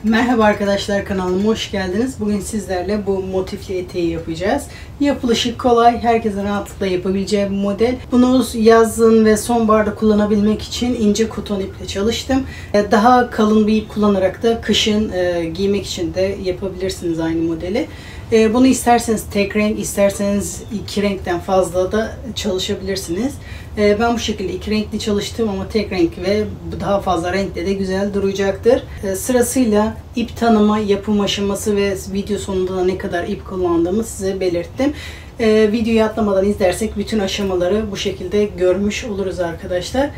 Merhaba arkadaşlar, kanalıma hoş geldiniz. Bugün sizlerle bu motifli eteği yapacağız. Yapılışı kolay, herkesin rahatlıkla yapabileceği bir model. Bunu yazın ve sonbaharda kullanabilmek için ince koton iple çalıştım. Daha kalın bir ip kullanarak da kışın giymek için de yapabilirsiniz aynı modeli. Bunu isterseniz tek renk, isterseniz iki renkten fazla da çalışabilirsiniz. Ben bu şekilde iki renkli çalıştım ama tek renk ve daha fazla renkte de güzel duracaktır. Sırasıyla ip tanıma, yapım aşaması ve video sonunda da ne kadar ip kullandığımı size belirttim. Videoyu atlamadan izlersek bütün aşamaları bu şekilde görmüş oluruz arkadaşlar.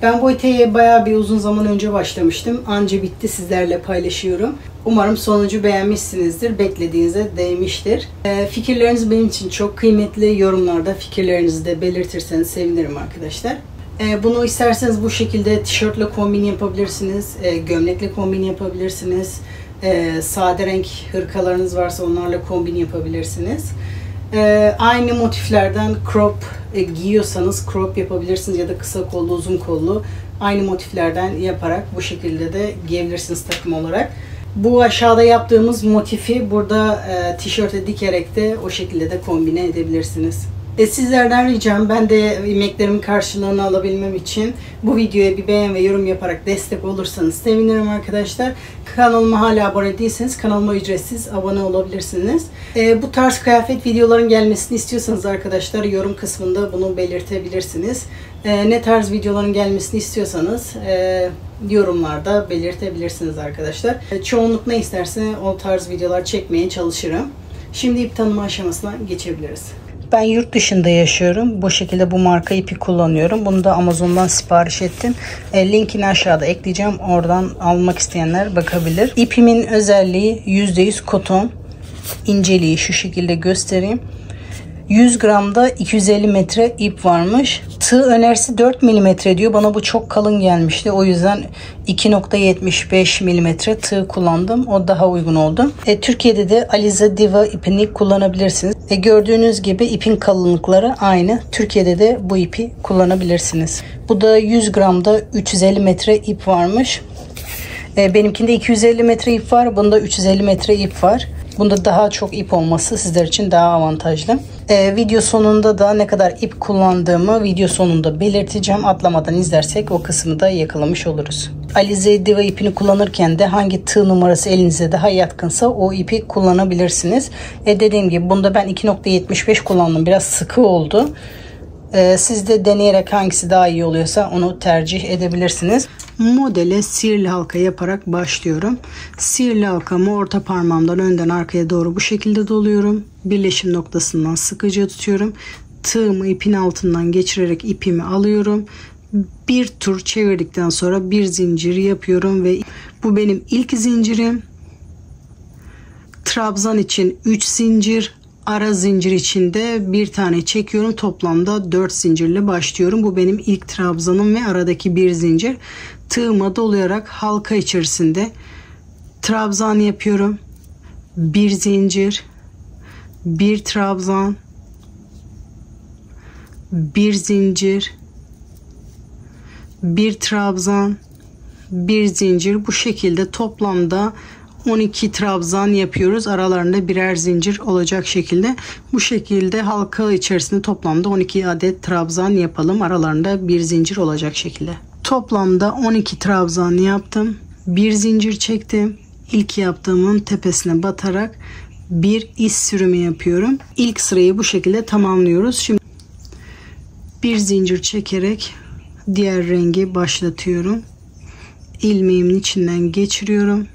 Ben bu eteğe bayağı bir uzun zaman önce başlamıştım. Anca bitti, sizlerle paylaşıyorum. Umarım sonucu beğenmişsinizdir. Beklediğinize değmiştir. Fikirleriniz benim için çok kıymetli. Yorumlarda fikirlerinizi de belirtirseniz sevinirim arkadaşlar. Bunu isterseniz bu şekilde tişörtle kombin yapabilirsiniz. Gömlekle kombin yapabilirsiniz. Sade renk hırkalarınız varsa onlarla kombin yapabilirsiniz. Aynı motiflerden crop giyiyorsanız crop yapabilirsiniz ya da kısa kollu, uzun kollu aynı motiflerden yaparak bu şekilde de giyebilirsiniz takım olarak. Bu aşağıda yaptığımız motifi burada tişörte dikerek de o şekilde de kombine edebilirsiniz. Sizlerden ricam, ben de emeklerimin karşılığını alabilmem için bu videoya bir beğen ve yorum yaparak destek olursanız sevinirim arkadaşlar. Kanalıma hala abone değilseniz kanalıma ücretsiz abone olabilirsiniz. Bu tarz kıyafet videoların gelmesini istiyorsanız arkadaşlar yorum kısmında bunu belirtebilirsiniz. Ne tarz videoların gelmesini istiyorsanız yorumlarda belirtebilirsiniz arkadaşlar. Çoğunluk ne isterse o tarz videolar çekmeye çalışırım. Şimdi ip tanıma aşamasına geçebiliriz. Ben yurt dışında yaşıyorum. Bu şekilde bu marka ipi kullanıyorum. Bunu da Amazon'dan sipariş ettim. Linkini aşağıda ekleyeceğim. Oradan almak isteyenler bakabilir. İpimin özelliği %100 koton. İnceliği şu şekilde göstereyim. 100 gramda 250 metre ip varmış. Tığ önerisi 4 mm diyor. Bana bu çok kalın gelmişti. O yüzden 2.75 mm tığ kullandım. O daha uygun oldu. Türkiye'de de Alize Diva ipini kullanabilirsiniz. Gördüğünüz gibi ipin kalınlıkları aynı. Türkiye'de de bu ipi kullanabilirsiniz. Bu da 100 gramda 350 metre ip varmış. Benimkinde 250 metre ip var. Bunda 350 metre ip var. Bunda daha çok ip olması sizler için daha avantajlı. Video sonunda da ne kadar ip kullandığımı video sonunda belirteceğim. Atlamadan izlersek o kısmı da yakalamış oluruz. Alize Diva ipini kullanırken de hangi tığ numarası elinize daha yatkınsa o ipi kullanabilirsiniz. Dediğim gibi bunda ben 2.75 kullandım. Biraz sıkı oldu. Siz de deneyerek hangisi daha iyi oluyorsa onu tercih edebilirsiniz. Modele sihirli halka yaparak başlıyorum. Sihirli halkamı orta parmağımdan önden arkaya doğru bu şekilde doluyorum. Birleşim noktasından sıkıca tutuyorum. Tığımı ipin altından geçirerek ipimi alıyorum. Bir tur çevirdikten sonra bir zincir yapıyorum ve bu benim ilk zincirim. Trabzan için 3 zincir. Ara zincir içinde bir tane çekiyorum. Toplamda 4 zincirle başlıyorum. Bu benim ilk trabzanım ve aradaki bir zincir. Tığıma dolayarak halka içerisinde trabzan yapıyorum. Bir zincir, bir trabzan, bir zincir, bir trabzan, bir zincir. Bu şekilde toplamda 12 trabzan yapıyoruz. Aralarında birer zincir olacak şekilde. Bu şekilde halka içerisinde toplamda 12 adet trabzan yapalım. Aralarında bir zincir olacak şekilde. Toplamda 12 trabzan yaptım. Bir zincir çektim. İlk yaptığımın tepesine batarak bir iz sürümü yapıyorum. İlk sırayı bu şekilde tamamlıyoruz. Şimdi bir zincir çekerek diğer rengi başlatıyorum. İlmeğimin içinden geçiriyorum.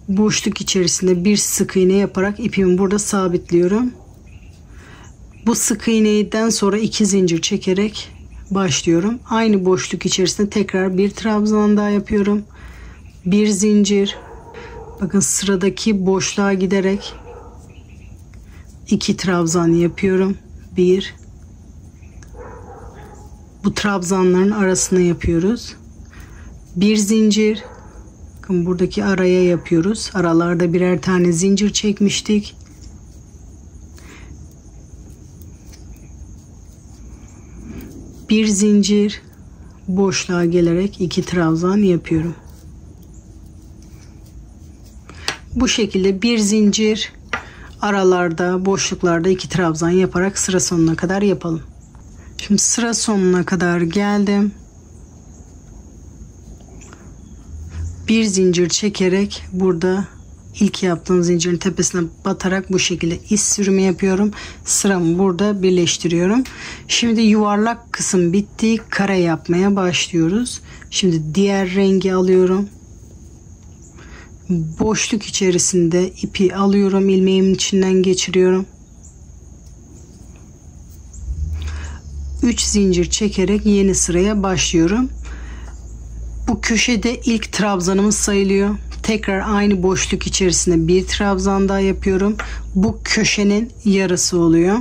Boşluk içerisinde bir sık iğne yaparak ipimi burada sabitliyorum. Bu sık iğneden sonra 2 zincir çekerek başlıyorum. Aynı boşluk içerisinde tekrar bir trabzan daha yapıyorum. Bir zincir. Bakın sıradaki boşluğa giderek 2 trabzan yapıyorum. 1. Bu trabzanların arasına yapıyoruz. Bir zincir. Bakın buradaki araya yapıyoruz. Aralarda birer tane zincir çekmiştik. Bir zincir, boşluğa gelerek 2 trabzan yapıyorum. Bu şekilde bir zincir, aralarda, boşluklarda 2 trabzan yaparak sıra sonuna kadar yapalım. Şimdi sıra sonuna kadar geldim. Bir zincir çekerek burada ilk yaptığım zincirin tepesine batarak bu şekilde iz sürümü yapıyorum. Sıramı burada birleştiriyorum. Şimdi yuvarlak kısım bitti. Kare yapmaya başlıyoruz. Şimdi diğer rengi alıyorum. Boşluk içerisinde ipi alıyorum. İlmeğimin içinden geçiriyorum. 3 zincir çekerek yeni sıraya başlıyorum. Bu köşede ilk trabzanımız sayılıyor. Tekrar aynı boşluk içerisinde bir trabzan daha yapıyorum. Bu köşenin yarısı oluyor.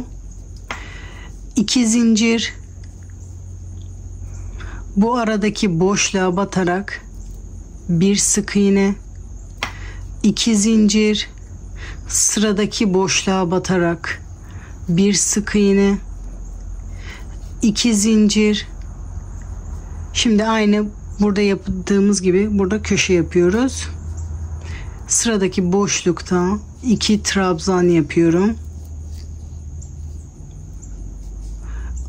2 zincir. Bu aradaki boşluğa batarak bir sık iğne, 2 zincir, sıradaki boşluğa batarak bir sık iğne, 2 zincir. Şimdi aynı burada yaptığımız gibi burada köşe yapıyoruz. Sıradaki boşlukta 2 trabzan yapıyorum.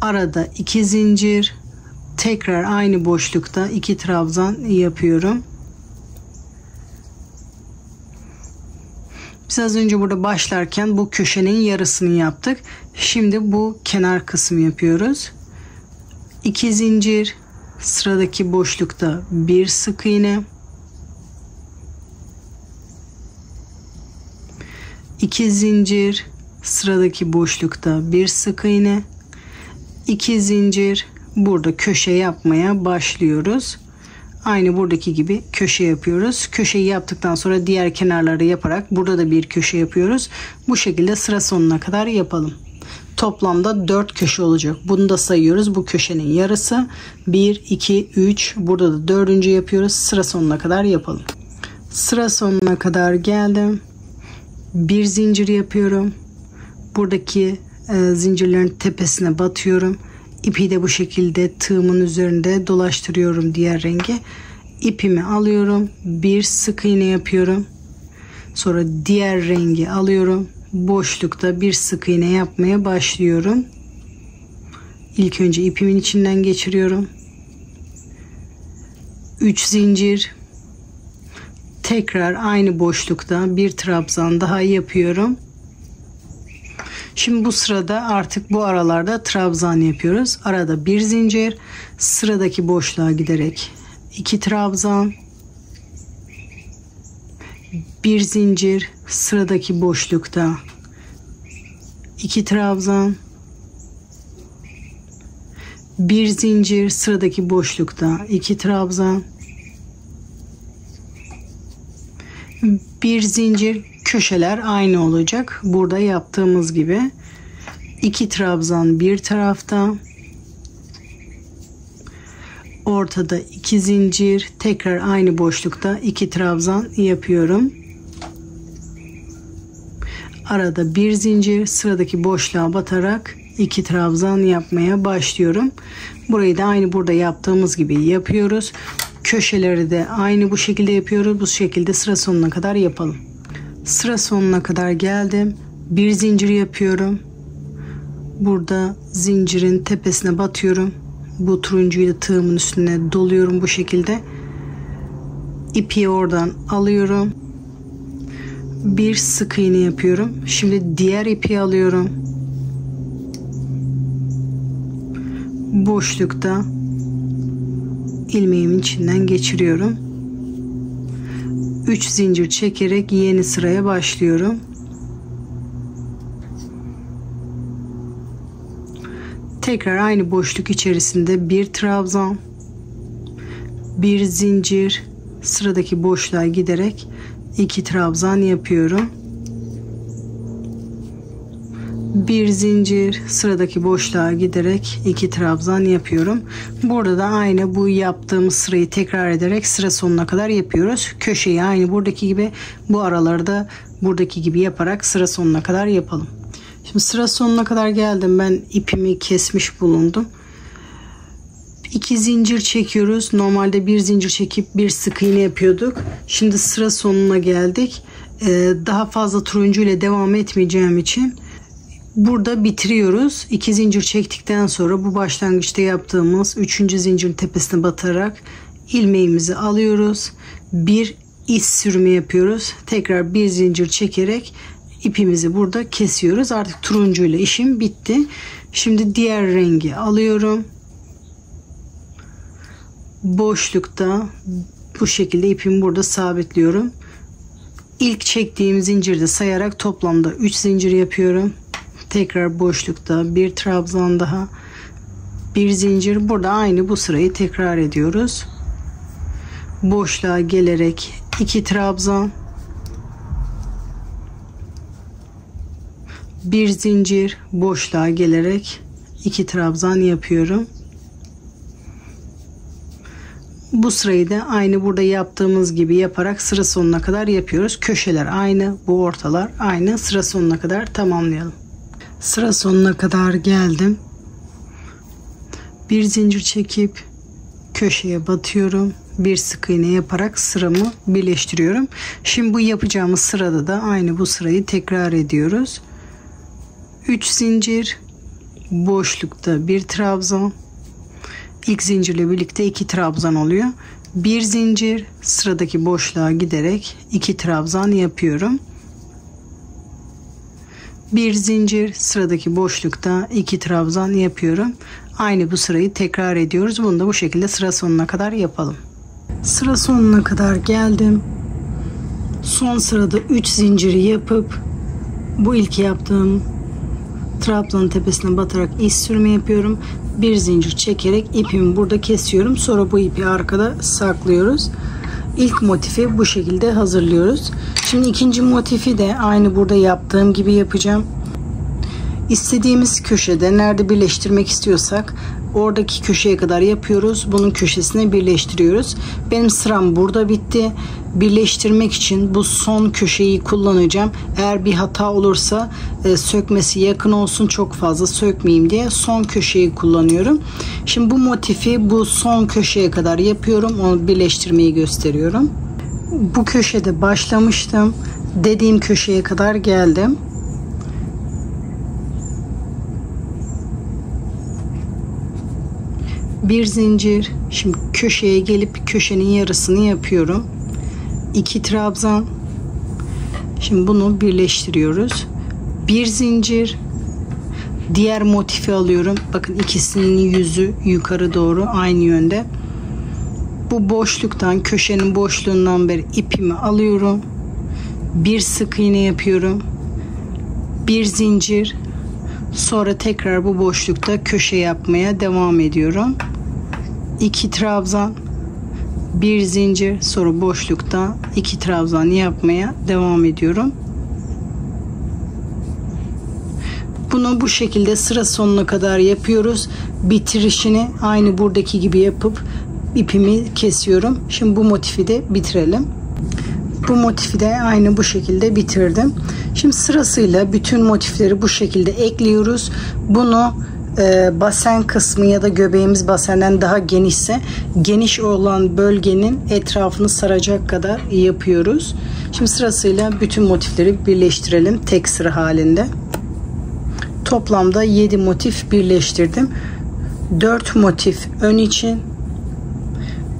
Arada 2 zincir, tekrar aynı boşlukta 2 trabzan yapıyorum. Biz az önce burada başlarken bu köşenin yarısını yaptık. Şimdi bu kenar kısmı yapıyoruz. 2 zincir, sıradaki boşlukta bir sık iğne, 2 zincir, sıradaki boşlukta bir sık iğne, 2 zincir. Burada köşe yapmaya başlıyoruz. Aynı buradaki gibi köşe yapıyoruz. Köşeyi yaptıktan sonra diğer kenarları yaparak burada da bir köşe yapıyoruz. Bu şekilde sıra sonuna kadar yapalım. Toplamda 4 köşe olacak. Bunu da sayıyoruz. Bu köşenin yarısı. 1, 2, 3. Burada da 4. yapıyoruz. Sıra sonuna kadar yapalım. Sıra sonuna kadar geldim. Bir zincir yapıyorum. Buradaki zincirlerin tepesine batıyorum. İpi de bu şekilde tığımın üzerinde dolaştırıyorum diğer rengi. İpimi alıyorum. Bir sık iğne yapıyorum. Sonra diğer rengi alıyorum. Boşlukta bir sık iğne yapmaya başlıyorum. İlk önce ipimin içinden geçiriyorum. 3 zincir. Tekrar aynı boşlukta bir trabzan daha yapıyorum. Şimdi bu sırada artık bu aralarda trabzan yapıyoruz. Arada bir zincir, sıradaki boşluğa giderek 2 trabzan, bir zincir, sıradaki boşlukta 2 trabzan, bir zincir, sıradaki boşlukta 2 trabzan, bir zincir. Köşeler aynı olacak. Burada yaptığımız gibi 2 trabzan bir tarafta, ortada 2 zincir, tekrar aynı boşlukta 2 trabzan yapıyorum. Arada bir zincir, sıradaki boşluğa batarak 2 trabzan yapmaya başlıyorum. Burayı da aynı burada yaptığımız gibi yapıyoruz. Köşeleri de aynı bu şekilde yapıyoruz. Bu şekilde sıra sonuna kadar yapalım. Sıra sonuna kadar geldim. Bir zincir yapıyorum. Burada zincirin tepesine batıyorum. Bu turuncuyu da tığımın üstüne doluyorum bu şekilde. İpi oradan alıyorum. Bir sık iğne yapıyorum. Şimdi diğer ipi alıyorum. Boşlukta ilmeğimin içinden geçiriyorum. 3 zincir çekerek yeni sıraya başlıyorum. Tekrar aynı boşluk içerisinde bir trabzan, bir zincir, sıradaki boşluğa giderek 2 trabzan yapıyorum. Bir zincir, sıradaki boşluğa giderek 2 trabzan yapıyorum. Burada da aynı bu yaptığımız sırayı tekrar ederek sıra sonuna kadar yapıyoruz. Köşeyi aynı buradaki gibi, bu araları da buradaki gibi yaparak sıra sonuna kadar yapalım. Şimdi sıra sonuna kadar geldim. Ben ipimi kesmiş bulundum. 2 zincir çekiyoruz. Normalde bir zincir çekip bir sık iğne yapıyorduk. Şimdi sıra sonuna geldik. Daha fazla turuncu ile devam etmeyeceğim için burada bitiriyoruz. 2 zincir çektikten sonra bu başlangıçta yaptığımız 3. zincirin tepesine batarak ilmeğimizi alıyoruz. Bir iz sürümü yapıyoruz. Tekrar bir zincir çekerek ipimizi burada kesiyoruz. Artık turuncu ile işim bitti. Şimdi diğer rengi alıyorum. Boşlukta bu şekilde ipimi burada sabitliyorum. İlk çektiğim zincirde sayarak toplamda 3 zincir yapıyorum. Tekrar boşlukta bir trabzan daha, bir zincir. Burada aynı bu sırayı tekrar ediyoruz. Boşluğa gelerek 2 trabzan, bir zincir, boşluğa gelerek 2 trabzan yapıyorum. Bu sırayı da aynı burada yaptığımız gibi yaparak sıra sonuna kadar yapıyoruz. Köşeler aynı, bu ortalar aynı. Sıra sonuna kadar tamamlayalım. Sıra sonuna kadar geldim. Bir zincir çekip köşeye batıyorum. Bir sık iğne yaparak sıramı birleştiriyorum. Şimdi bu yapacağımız sırada da aynı bu sırayı tekrar ediyoruz. 3 zincir, boşlukta bir trabzan, ilk zincirle birlikte 2 trabzan oluyor. Bir zincir, sıradaki boşluğa giderek 2 trabzan yapıyorum. Bir zincir, sıradaki boşlukta 2 trabzan yapıyorum. Aynı bu sırayı tekrar ediyoruz. Bunu da bu şekilde sıra sonuna kadar yapalım. Sıra sonuna kadar geldim. Son sırada 3 zinciri yapıp bu ilk yaptığım trabzanın tepesine batarak iz sürme yapıyorum. Bir zincir çekerek ipimi burada kesiyorum. Sonra bu ipi arkada saklıyoruz. İlk motifi bu şekilde hazırlıyoruz. Şimdi ikinci motifi de aynı burada yaptığım gibi yapacağım. İstediğimiz köşede nerede birleştirmek istiyorsak oradaki köşeye kadar yapıyoruz. Bunun köşesine birleştiriyoruz. Benim sıram burada bitti. Birleştirmek için bu son köşeyi kullanacağım. Eğer bir hata olursa sökmesi yakın olsun, çok fazla sökmeyeyim diye son köşeyi kullanıyorum. Şimdi bu motifi bu son köşeye kadar yapıyorum. Onu birleştirmeyi gösteriyorum. Bu köşede başlamıştım. Dediğim köşeye kadar geldim. Bir zincir. Şimdi köşeye gelip köşenin yarısını yapıyorum. 2 trabzan. Şimdi bunu birleştiriyoruz. Bir zincir. Diğer motifi alıyorum. Bakın ikisinin yüzü yukarı doğru aynı yönde. Bu boşluktan, köşenin boşluğundan beri ipimi alıyorum. Bir sık iğne yapıyorum. Bir zincir. Sonra tekrar bu boşlukta köşe yapmaya devam ediyorum. 2 trabzan, bir zincir, sonra boşlukta 2 trabzan yapmaya devam ediyorum. Bunu bu şekilde sıra sonuna kadar yapıyoruz. Bitirişini aynı buradaki gibi yapıp ipimi kesiyorum. Şimdi bu motifi de bitirelim. Bu motifi de aynı bu şekilde bitirdim. Şimdi sırasıyla bütün motifleri bu şekilde ekliyoruz. Bunu basen kısmı ya da göbeğimiz basenden daha genişse geniş olan bölgenin etrafını saracak kadar yapıyoruz. Şimdi sırasıyla bütün motifleri birleştirelim tek sıra halinde. Toplamda 7 motif birleştirdim. 4 motif ön için,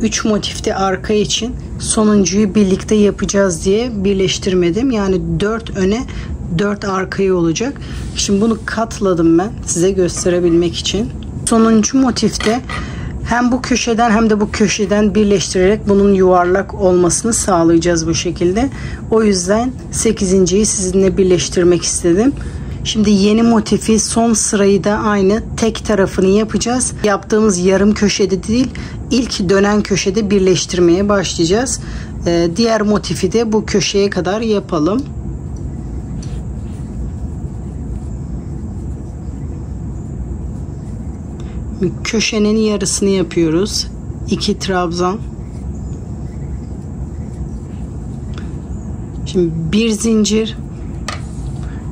3 motif de arka için. Sonuncuyu birlikte yapacağız diye birleştirmedim. Yani 4 öne 4 arkaya olacak. Şimdi bunu katladım ben size gösterebilmek için. Sonuncu motifte hem bu köşeden hem de bu köşeden birleştirerek bunun yuvarlak olmasını sağlayacağız bu şekilde. O yüzden 8.'yi sizinle birleştirmek istedim. Şimdi yeni motifi son sırayı da aynı tek tarafını yapacağız. Yaptığımız yarım köşede değil, ilk dönen köşede birleştirmeye başlayacağız. Diğer motifi de bu köşeye kadar yapalım. Köşenin yarısını yapıyoruz. 2 trabzan. Şimdi bir zincir.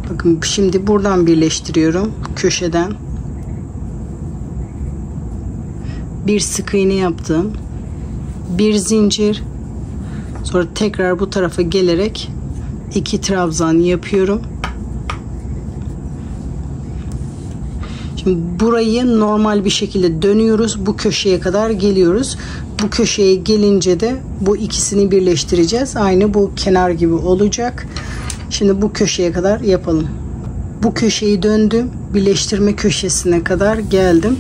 Bakın şimdi buradan birleştiriyorum köşeden. Bir sık iğne yaptım. Bir zincir. Sonra tekrar bu tarafa gelerek 2 trabzan yapıyorum. Şimdi burayı normal bir şekilde dönüyoruz. Bu köşeye kadar geliyoruz. Bu köşeye gelince de bu ikisini birleştireceğiz. Aynı bu kenar gibi olacak. Şimdi bu köşeye kadar yapalım. Bu köşeyi döndüm. Birleştirme köşesine kadar geldim.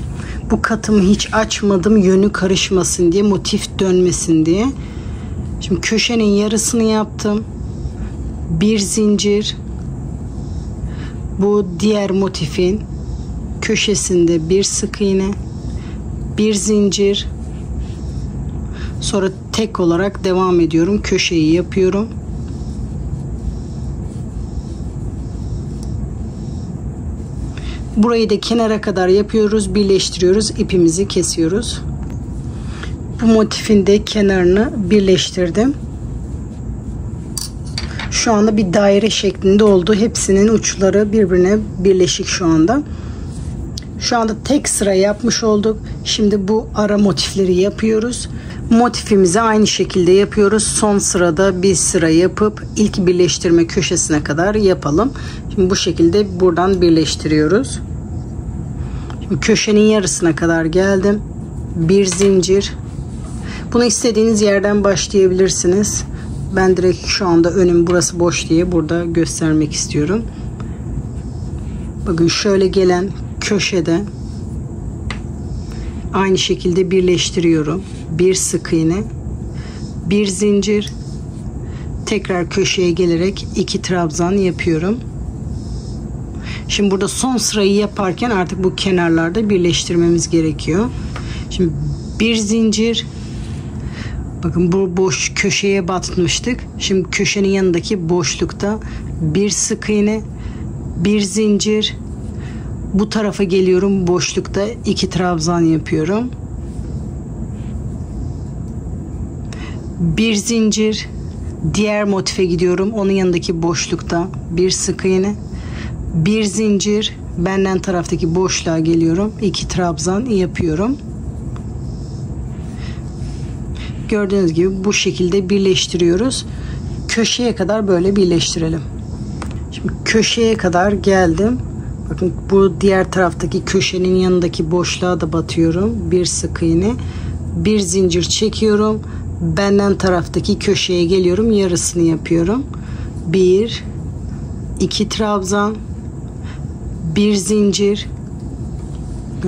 Bu katımı hiç açmadım. Yönü karışmasın diye, motif dönmesin diye. Şimdi köşenin yarısını yaptım. Bir zincir. Bu diğer motifin köşesinde bir sık iğne, bir zincir. Sonra tek olarak devam ediyorum. Köşeyi yapıyorum. Burayı da kenara kadar yapıyoruz, birleştiriyoruz, ipimizi kesiyoruz. Bu motifin de kenarını birleştirdim. Şu anda bir daire şeklinde oldu. Hepsinin uçları birbirine birleşik şu anda. Şu anda tek sıra yapmış olduk. Şimdi bu ara motifleri yapıyoruz. Motifimizi aynı şekilde yapıyoruz. Son sırada bir sıra yapıp ilk birleştirme köşesine kadar yapalım. Şimdi bu şekilde buradan birleştiriyoruz. Şimdi köşenin yarısına kadar geldim. Bir zincir. Bunu istediğiniz yerden başlayabilirsiniz. Ben direkt şu anda önüm burası boş diye burada göstermek istiyorum. Bakın şöyle gelen köşede aynı şekilde birleştiriyorum. Bir sık iğne, bir zincir, tekrar köşeye gelerek 2 trabzan yapıyorum. Şimdi burada son sırayı yaparken artık bu kenarlarda birleştirmemiz gerekiyor. Şimdi bir zincir, bakın bu boş köşeye batmıştık. Şimdi köşenin yanındaki boşlukta bir sık iğne, bir zincir, bu tarafa geliyorum, boşlukta 2 trabzan yapıyorum. Bir zincir, diğer motife gidiyorum, onun yanındaki boşlukta bir sık iğne, bir zincir, benden taraftaki boşluğa geliyorum, 2 trabzan yapıyorum. Gördüğünüz gibi bu şekilde birleştiriyoruz. Köşeye kadar böyle birleştirelim. Şimdi köşeye kadar geldim. Bakın bu diğer taraftaki köşenin yanındaki boşluğa da batıyorum. Bir sık iğne, bir zincir çekiyorum. Benden taraftaki köşeye geliyorum. Yarısını yapıyorum. 1 2 trabzan, bir zincir.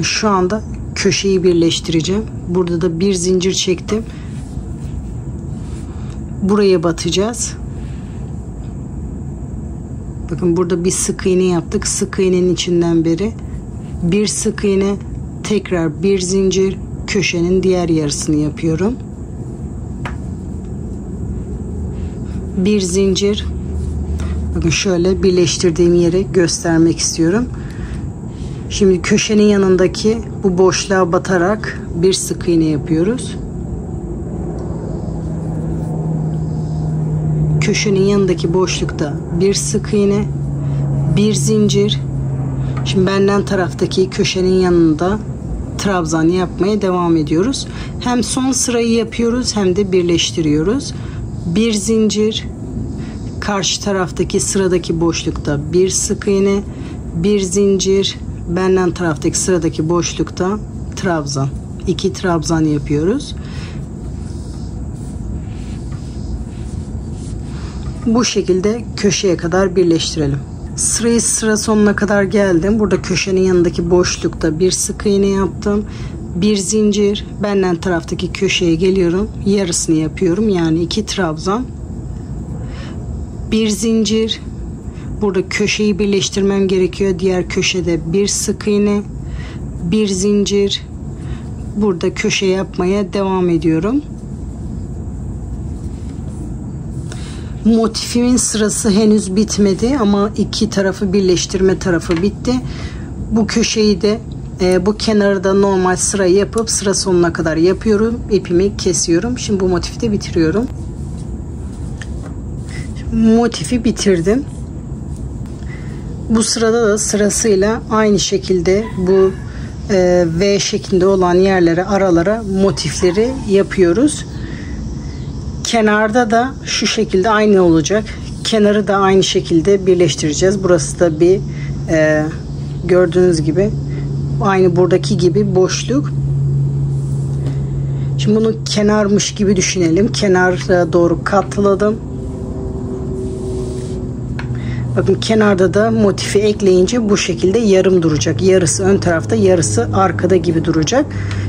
Şu anda köşeyi birleştireceğim. Burada da bir zincir çektim. Buraya batacağız. Bakın burada bir sık iğne yaptık. Sık iğnenin içinden beri bir sık iğne, tekrar bir zincir, köşenin diğer yarısını yapıyorum. Bir zincir. Bakın şöyle birleştirdiğim yeri göstermek istiyorum. Şimdi köşenin yanındaki bu boşluğa batarak bir sık iğne yapıyoruz. Köşenin yanındaki boşlukta bir sık iğne, bir zincir. Şimdi benden taraftaki köşenin yanında trabzan yapmaya devam ediyoruz. Hem son sırayı yapıyoruz hem de birleştiriyoruz. Bir zincir, karşı taraftaki sıradaki boşlukta bir sık iğne, bir zincir, benden taraftaki sıradaki boşlukta trabzan. 2 trabzan yapıyoruz. Bu şekilde köşeye kadar birleştirelim. Sırayı sıra sonuna kadar geldim. Burada köşenin yanındaki boşlukta bir sık iğne yaptım. Bir zincir, benden taraftaki köşeye geliyorum. Yarısını yapıyorum. Yani 2 trabzan. Bir zincir. Burada köşeyi birleştirmem gerekiyor. Diğer köşede bir sık iğne, bir zincir. Burada köşe yapmaya devam ediyorum. Motifimin sırası henüz bitmedi ama iki tarafı birleştirme tarafı bitti. Bu köşeyi de bu kenarı da normal sırayı yapıp sıra sonuna kadar yapıyorum. İpimi kesiyorum. Şimdi bu motifi de bitiriyorum. Motifi bitirdim. Bu sırada da sırasıyla aynı şekilde bu V şeklinde olan yerlere, aralara motifleri yapıyoruz. Kenarda da şu şekilde aynı olacak. kenarı da aynı şekilde birleştireceğiz. Burası da bir gördüğünüz gibi aynı buradaki gibi boşluk. Şimdi bunu kenarmış gibi düşünelim. Kenara doğru katladım. Bakın kenarda da motifi ekleyince bu şekilde yarım duracak. Yarısı ön tarafta, yarısı arkada gibi duracak.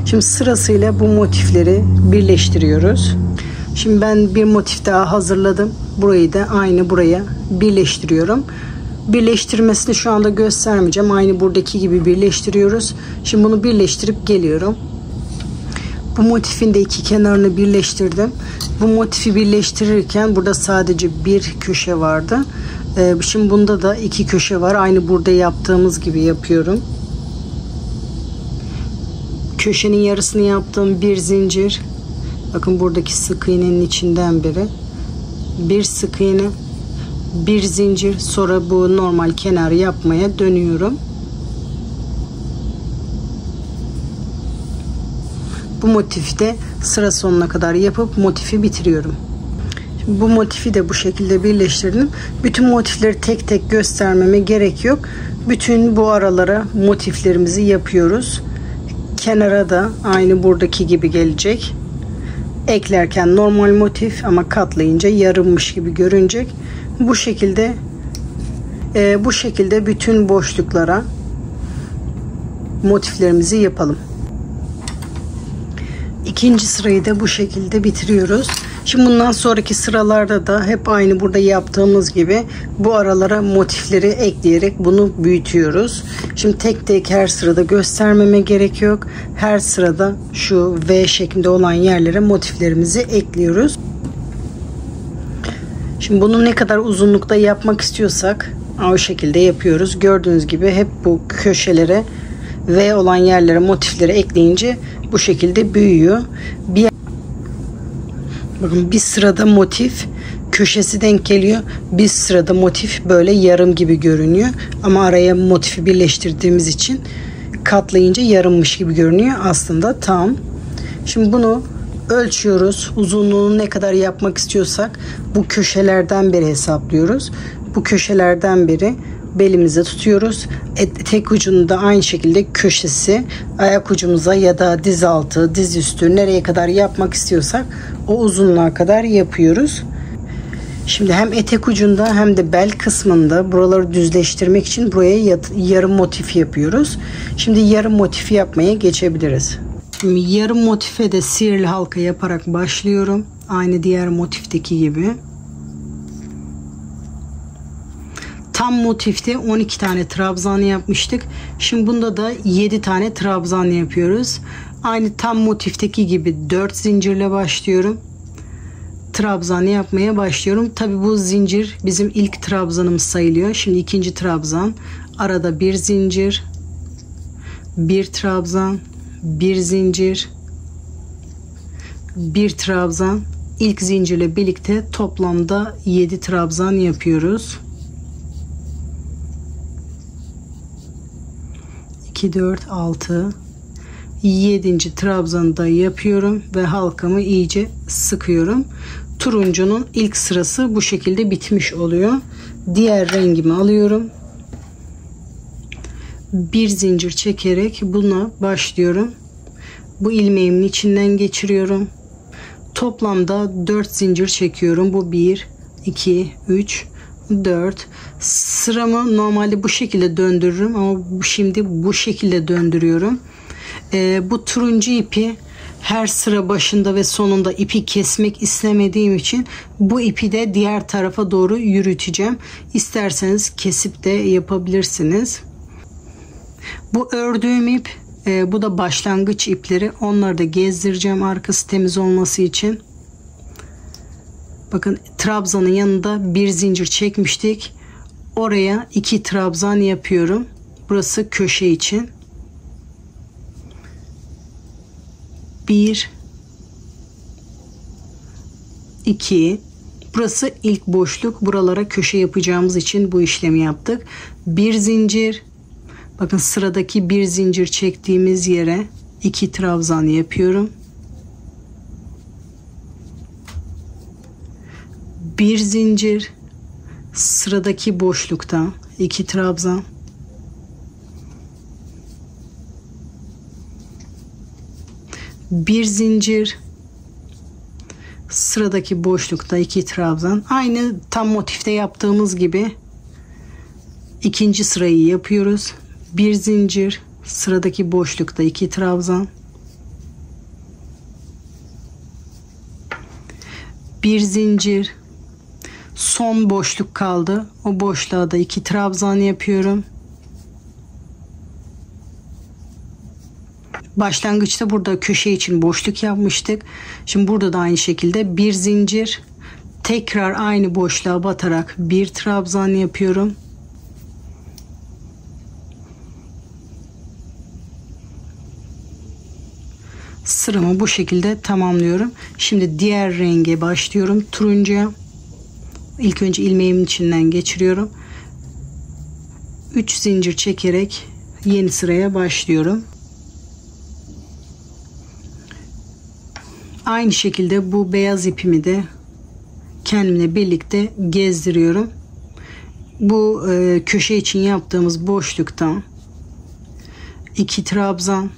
Şimdi sırasıyla bu motifleri birleştiriyoruz. Şimdi ben bir motif daha hazırladım. Burayı da aynı buraya birleştiriyorum. Birleştirmesini şu anda göstermeyeceğim. Aynı buradaki gibi birleştiriyoruz. Şimdi bunu birleştirip geliyorum. Bu motifin de iki kenarını birleştirdim. Bu motifi birleştirirken burada sadece bir köşe vardı. Şimdi bunda da iki köşe var. Aynı burada yaptığımız gibi yapıyorum. Köşenin yarısını yaptığım bir zincir. Bakın buradaki sık iğnenin içinden biri. Bir sık iğne, bir zincir. Sonra bu normal kenarı yapmaya dönüyorum. Bu motifi de sıra sonuna kadar yapıp motifi bitiriyorum. Şimdi bu motifi de bu şekilde birleştirdim. Bütün motifleri tek tek göstermeme gerek yok. Bütün bu aralara motiflerimizi yapıyoruz. Kenara da aynı buradaki gibi gelecek. Eklerken normal motif ama katlayınca yarımmış gibi görünecek. Bu şekilde bütün boşluklara motiflerimizi yapalım. İkinci sırayı da bu şekilde bitiriyoruz. Şimdi bundan sonraki sıralarda da hep aynı burada yaptığımız gibi bu aralara motifleri ekleyerek bunu büyütüyoruz. Şimdi tek tek her sırada göstermeme gerek yok. Her sırada şu V şeklinde olan yerlere motiflerimizi ekliyoruz. Şimdi bunu ne kadar uzunlukta yapmak istiyorsak o şekilde yapıyoruz. Gördüğünüz gibi hep bu köşelere V olan yerlere motifleri ekleyince bu şekilde büyüyor. Bakın bir sırada motif köşesi denk geliyor. Bir sırada motif böyle yarım gibi görünüyor. Ama araya motifi birleştirdiğimiz için katlayınca yarımmış gibi görünüyor. Aslında tam. Şimdi bunu ölçüyoruz. Uzunluğunu ne kadar yapmak istiyorsak bu köşelerden beri hesaplıyoruz. Bu köşelerden beri belimize tutuyoruz. Tek ucunu da aynı şekilde köşesi ayak ucumuza ya da diz altı, diz üstü nereye kadar yapmak istiyorsak o uzunluğa kadar yapıyoruz. Şimdi hem etek ucunda hem de bel kısmında buraları düzleştirmek için buraya yarım motif yapıyoruz. Şimdi yarım motifi yapmaya geçebiliriz. Şimdi yarım motife de sihirli halka yaparak başlıyorum. Aynı diğer motifteki gibi. Tam motifte 12 tane trabzan yapmıştık. Şimdi bunda da 7 tane trabzan yapıyoruz. Aynı tam motifteki gibi 4 zincirle başlıyorum. Trabzan yapmaya başlıyorum. Tabi bu zincir bizim ilk trabzanımız sayılıyor. Şimdi ikinci trabzan. Arada bir zincir. Bir trabzan. Bir zincir. Bir trabzan. İlk zincirle birlikte toplamda 7 trabzan yapıyoruz. 2, 4, 6, 7. trabzanı da yapıyorum ve halkamı iyice sıkıyorum. Turuncunun ilk sırası bu şekilde bitmiş oluyor. Diğer rengimi alıyorum. Bir zincir çekerek buna başlıyorum. Bu ilmeğimin içinden geçiriyorum. Toplamda 4 zincir çekiyorum. Bu 1, 2, 3, 4. Sıramı normalde bu şekilde döndürürüm ama şimdi bu şekilde döndürüyorum. Bu turuncu ipi her sıra başında ve sonunda ipi kesmek istemediğim için bu ipi de diğer tarafa doğru yürüteceğim. İsterseniz kesip de yapabilirsiniz. Bu ördüğüm ip, bu da başlangıç ipleri. Onları da gezdireceğim arkası temiz olması için. Bakın trabzanın yanında bir zincir çekmiştik. Oraya 2 trabzan yapıyorum. Burası köşe için. 1, 2. Burası ilk boşluk. Buralara köşe yapacağımız için bu işlemi yaptık. Bir zincir. Bakın sıradaki bir zincir çektiğimiz yere 2 trabzan yapıyorum. Bir zincir. sıradaki boşlukta 2 trabzan, bir zincir, sıradaki boşlukta 2 trabzan. Aynı tam motifte yaptığımız gibi ikinci sırayı yapıyoruz. Bir zincir, sıradaki boşlukta 2 trabzan, bir zincir, son boşluk kaldı. O boşluğa da 2 trabzan yapıyorum. Başlangıçta burada köşe için boşluk yapmıştık. Şimdi burada da aynı şekilde bir zincir, tekrar aynı boşluğa batarak bir trabzan yapıyorum. Sıramı bu şekilde tamamlıyorum. Şimdi diğer renge başlıyorum. Turuncuya. İlk önce ilmeğimin içinden geçiriyorum. 3 zincir çekerek yeni sıraya başlıyorum. Aynı şekilde bu beyaz ipimi de kendimle birlikte gezdiriyorum. Bu köşe için yaptığımız boşluktan 2 trabzan,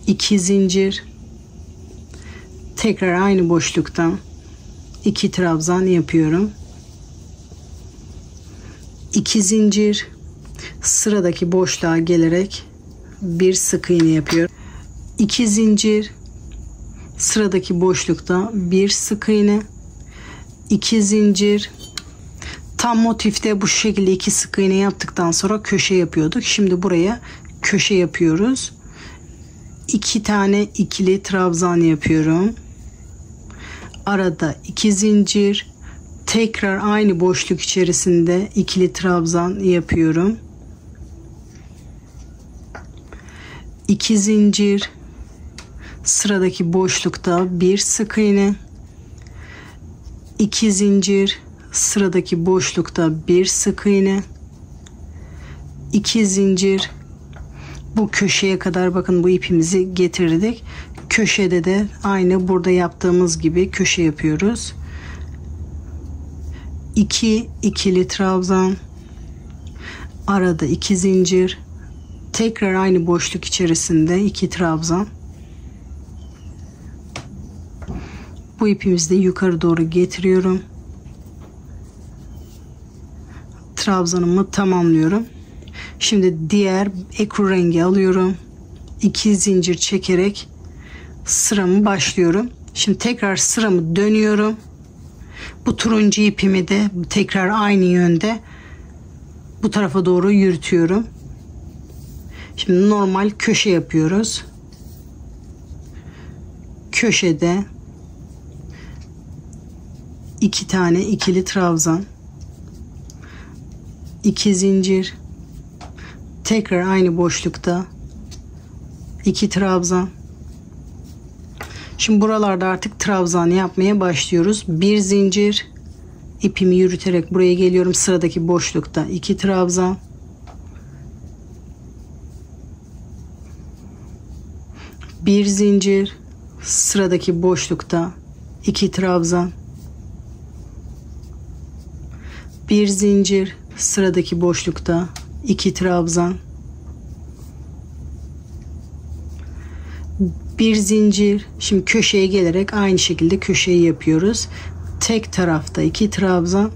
2 zincir, tekrar aynı boşluktan 2 trabzan yapıyorum. 2 zincir, sıradaki boşluğa gelerek bir sık iğne yapıyorum. 2 zincir, sıradaki boşlukta bir sık iğne, 2 zincir. Tam motifte bu şekilde 2 sık iğne yaptıktan sonra köşe yapıyorduk. Şimdi buraya köşe yapıyoruz. 2 tane ikili trabzan yapıyorum. Arada 2 zincir, tekrar aynı boşluk içerisinde ikili trabzan yapıyorum. 2 zincir, sıradaki boşlukta bir sık iğne, 2 zincir, sıradaki boşlukta bir sık iğne, 2 zincir. Bu köşeye kadar bakın bu ipimizi getirdik. Köşede de aynı burada yaptığımız gibi köşe yapıyoruz. 2 ikili trabzan, arada 2 zincir, tekrar aynı boşluk içerisinde 2 trabzan. Bu ipimizi de yukarı doğru getiriyorum. Trabzanımı tamamlıyorum. Şimdi diğer ekru rengi alıyorum. 2 zincir çekerek sıramı başlıyorum. Şimdi tekrar sıramı dönüyorum. Bu turuncu ipimi de tekrar aynı yönde bu tarafa doğru yürütüyorum. Şimdi normal köşe yapıyoruz. Köşede 2 tane ikili trabzan, 2 zincir, tekrar aynı boşlukta 2 trabzan. Şimdi buralarda artık trabzan yapmaya başlıyoruz. Bir zincir, ipimi yürüterek buraya geliyorum. Sıradaki boşlukta 2 trabzan, bir zincir, sıradaki boşlukta 2 trabzan, bir zincir, sıradaki boşlukta 2 trabzan, bir zincir. Şimdi köşeye gelerek aynı şekilde köşeyi yapıyoruz. Tek tarafta 2 trabzan,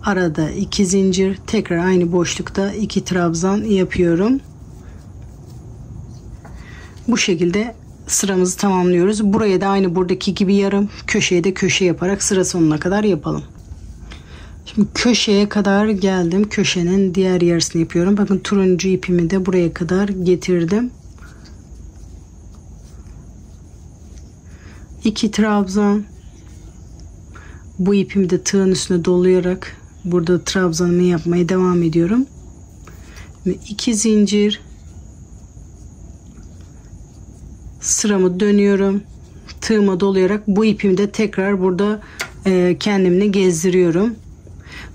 arada 2 zincir, tekrar aynı boşlukta 2 trabzan yapıyorum. Bu şekilde sıramızı tamamlıyoruz. Buraya da aynı buradaki gibi yarım, köşeye de köşe yaparak sıra sonuna kadar yapalım. Şimdi köşeye kadar geldim. Köşenin diğer yarısını yapıyorum. Bakın turuncu ipimi de buraya kadar getirdim. 2 trabzan. Bu ipimi de tığın üstüne dolayarak burada trabzanımı yapmaya devam ediyorum. 2 zincir. Sıramı dönüyorum. Tığıma dolayarak bu ipimi de tekrar burada kendimle gezdiriyorum.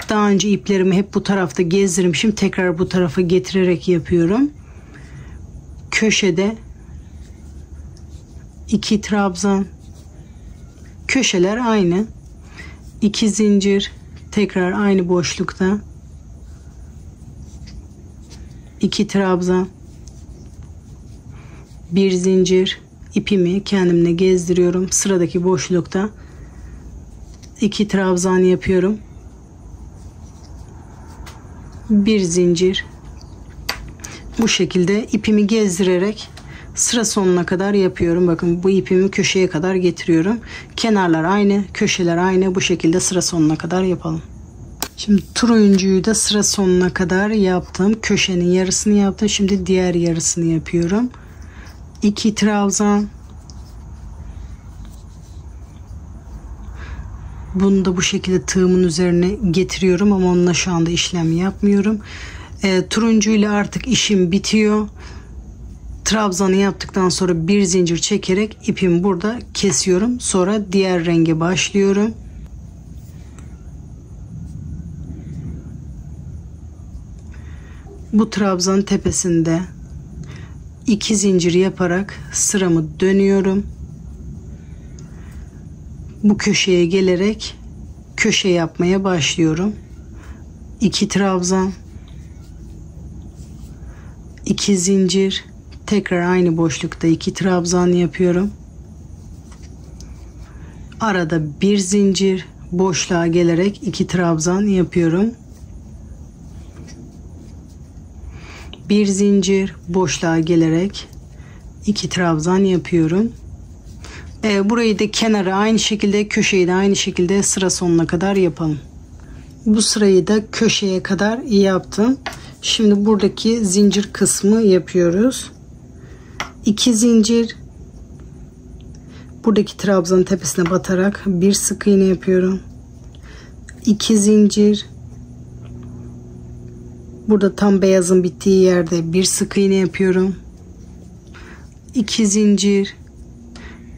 Daha önce iplerimi hep bu tarafta gezdirmişim. Tekrar bu tarafa getirerek yapıyorum. Köşede 2 trabzan. Köşeler aynı. 2 zincir, tekrar aynı boşlukta 2 trabzan, 1 zincir, ipimi kendimle gezdiriyorum. Sıradaki boşlukta 2 trabzan yapıyorum. 1 zincir. Bu şekilde ipimi gezdirerek sıra sonuna kadar yapıyorum. Bakın bu ipimi köşeye kadar getiriyorum. Kenarlar aynı, köşeler aynı. Bu şekilde sıra sonuna kadar yapalım. Şimdi turuncuyu da sıra sonuna kadar yaptım. Köşenin yarısını yaptım. Şimdi diğer yarısını yapıyorum. 2 trabzan. Bunu da bu şekilde tığımın üzerine getiriyorum ama onunla şu anda işlem yapmıyorum. Turuncu ile artık işim bitiyor. Trabzanı yaptıktan sonra bir zincir çekerek ipimi burada kesiyorum. Sonra diğer renge başlıyorum. Bu trabzanın tepesinde 2 zincir yaparak sıramı dönüyorum. Bu köşeye gelerek köşe yapmaya başlıyorum. 2 trabzan, 2 zincir, tekrar aynı boşlukta 2 trabzan yapıyorum. Arada bir zincir, boşluğa gelerek 2 trabzan yapıyorum. Bir zincir, boşluğa gelerek 2 trabzan yapıyorum. Burayı da kenara aynı şekilde, köşeyi de aynı şekilde sıra sonuna kadar yapalım. Bu sırayı da köşeye kadar yaptım. Şimdi buradaki zincir kısmı yapıyoruz. 2 zincir, buradaki trabzanın tepesine batarak bir sık iğne yapıyorum. 2 zincir, burada tam beyazın bittiği yerde bir sık iğne yapıyorum. 2 zincir,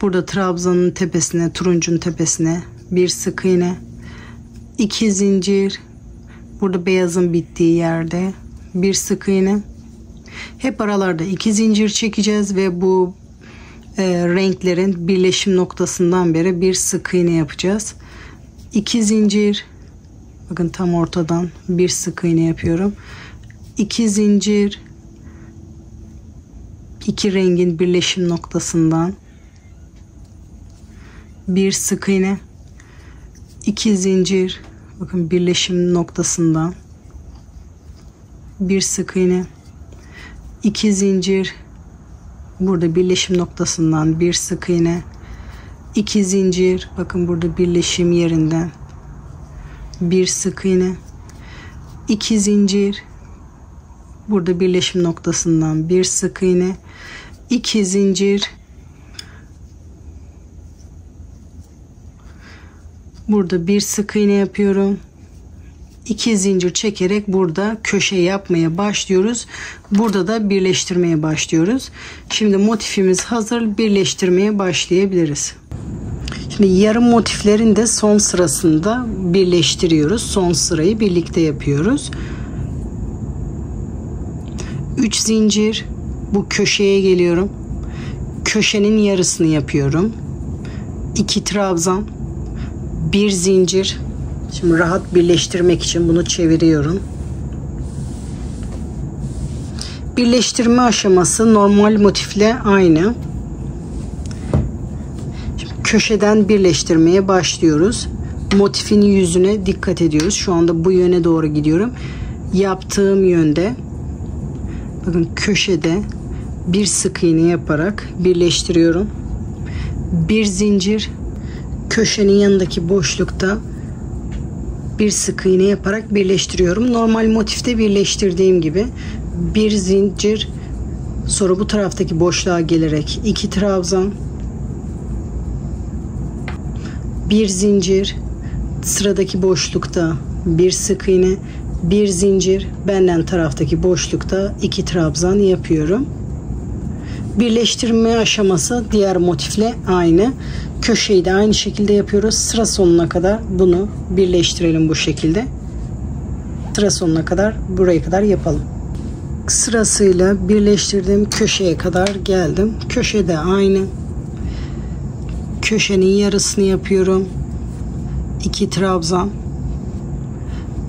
burada trabzanın tepesine, turuncunun tepesine bir sık iğne. 2 zincir, burada beyazın bittiği yerde bir sık iğne. Hep aralarda 2 zincir çekeceğiz ve bu renklerin birleşim noktasından beri bir sık iğne yapacağız. 2 zincir, bakın tam ortadan bir sık iğne yapıyorum. 2 zincir, iki rengin birleşim noktasından bir sık iğne. 2 zincir, bakın birleşim noktasından bir sık iğne. 2 zincir, burada birleşim noktasından bir sık iğne. 2 zincir, bakın burada birleşim yerinden bir sık iğne. 2 zincir, burada birleşim noktasından bir sık iğne. 2 zincir, burada bir sık iğne yapıyorum. 2 zincir çekerek burada köşe yapmaya başlıyoruz. Burada da birleştirmeye başlıyoruz. Şimdi motifimiz hazır. Birleştirmeye başlayabiliriz. Şimdi yarım motiflerin de son sırasında birleştiriyoruz. Son sırayı birlikte yapıyoruz. 3 zincir, bu köşeye geliyorum. Köşenin yarısını yapıyorum. 2 trabzan, 1 zincir. Şimdi rahat birleştirmek için bunu çeviriyorum. Birleştirme aşaması normal motifle aynı. Şimdi köşeden birleştirmeye başlıyoruz. Motifin yüzüne dikkat ediyoruz. Şu anda bu yöne doğru gidiyorum. Yaptığım yönde, bakın köşede bir sık iğne yaparak birleştiriyorum. Bir zincir, köşenin yanındaki boşlukta bir sık iğne yaparak birleştiriyorum. Normal motifte birleştirdiğim gibi bir zincir, sonra bu taraftaki boşluğa gelerek 2 trabzan, bir zincir, sıradaki boşlukta bir sık iğne, bir zincir, benden taraftaki boşlukta 2 trabzan yapıyorum. Birleştirme aşaması diğer motifle aynı. Köşeyi de aynı şekilde yapıyoruz. Sıra sonuna kadar bunu birleştirelim bu şekilde. Sıra sonuna kadar, buraya kadar yapalım. Sırasıyla birleştirdiğim köşeye kadar geldim. Köşede aynı. Köşenin yarısını yapıyorum. 2 trabzan,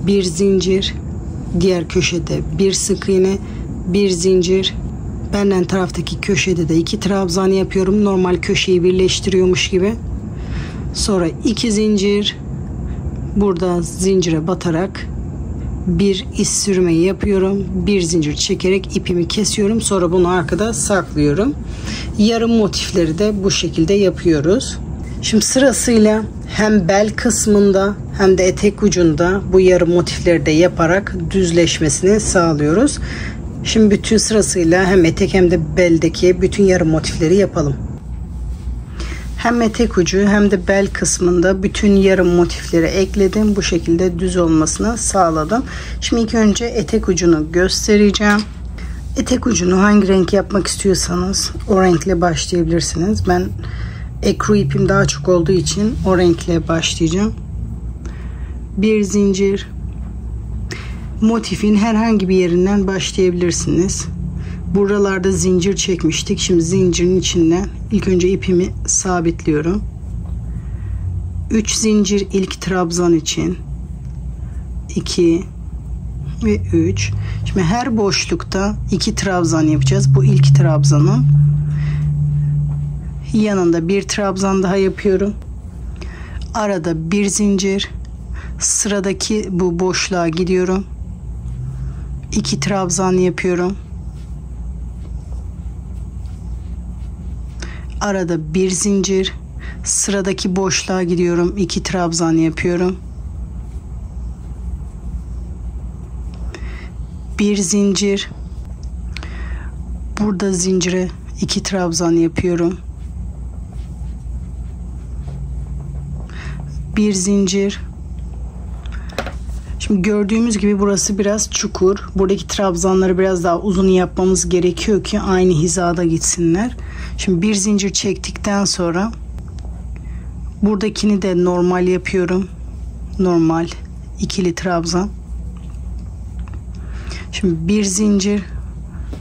bir zincir, diğer köşede bir sık iğne, bir zincir, benden taraftaki köşede de 2 trabzan yapıyorum, normal köşeyi birleştiriyormuş gibi. Sonra 2 zincir, burada zincire batarak bir iz sürmeyi yapıyorum, bir zincir çekerek ipimi kesiyorum, sonra bunu arkada saklıyorum. Yarım motifleri de bu şekilde yapıyoruz. Şimdi sırasıyla hem bel kısmında hem de etek ucunda bu yarım motifleri de yaparak düzleşmesini sağlıyoruz. Şimdi bütün sırasıyla hem etek hem de beldeki bütün yarım motifleri yapalım. Hem etek ucu hem de bel kısmında bütün yarım motifleri ekledim. Bu şekilde düz olmasını sağladım. Şimdi ilk önce etek ucunu göstereceğim. Etek ucunu hangi renk yapmak istiyorsanız o renkle başlayabilirsiniz. Ben ekru ipim daha çok olduğu için o renkle başlayacağım. Bir zincir, motifin herhangi bir yerinden başlayabilirsiniz. Buralarda zincir çekmiştik. Şimdi zincirin içinden ilk önce ipimi sabitliyorum. 3 zincir ilk trabzan için, 2 ve 3. Şimdi her boşlukta 2 trabzan yapacağız. Bu ilk trabzanın yanında bir trabzan daha yapıyorum. Arada bir zincir, sıradaki bu boşluğa gidiyorum. 2 trabzan yapıyorum. Arada bir zincir, sıradaki boşluğa gidiyorum, 2 trabzan yapıyorum. Bir zincir, burada zincire 2 trabzan yapıyorum. Bir zincir. Şimdi gördüğümüz gibi burası biraz çukur. Buradaki trabzanları biraz daha uzun yapmamız gerekiyor ki aynı hizada gitsinler. Şimdi bir zincir çektikten sonra buradakini de normal yapıyorum. Normal ikili trabzan. Şimdi bir zincir.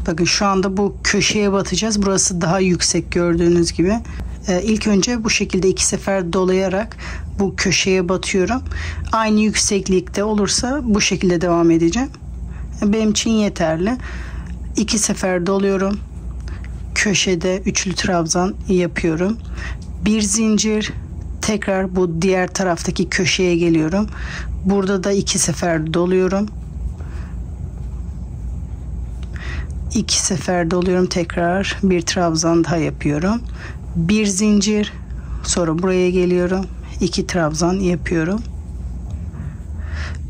Bakın şu anda bu köşeye batacağız. Burası daha yüksek gördüğünüz gibi. İlk önce bu şekilde 2 sefer dolayarak bu köşeye batıyorum. Aynı yükseklikte olursa bu şekilde devam edeceğim. Benim için yeterli. 2 sefer doluyorum. Köşede üçlü trabzan yapıyorum. Bir zincir, tekrar bu diğer taraftaki köşeye geliyorum. Burada da 2 sefer doluyorum. 2 sefer doluyorum, tekrar bir trabzan daha yapıyorum. Bir zincir, sonra buraya geliyorum. 2 trabzan yapıyorum.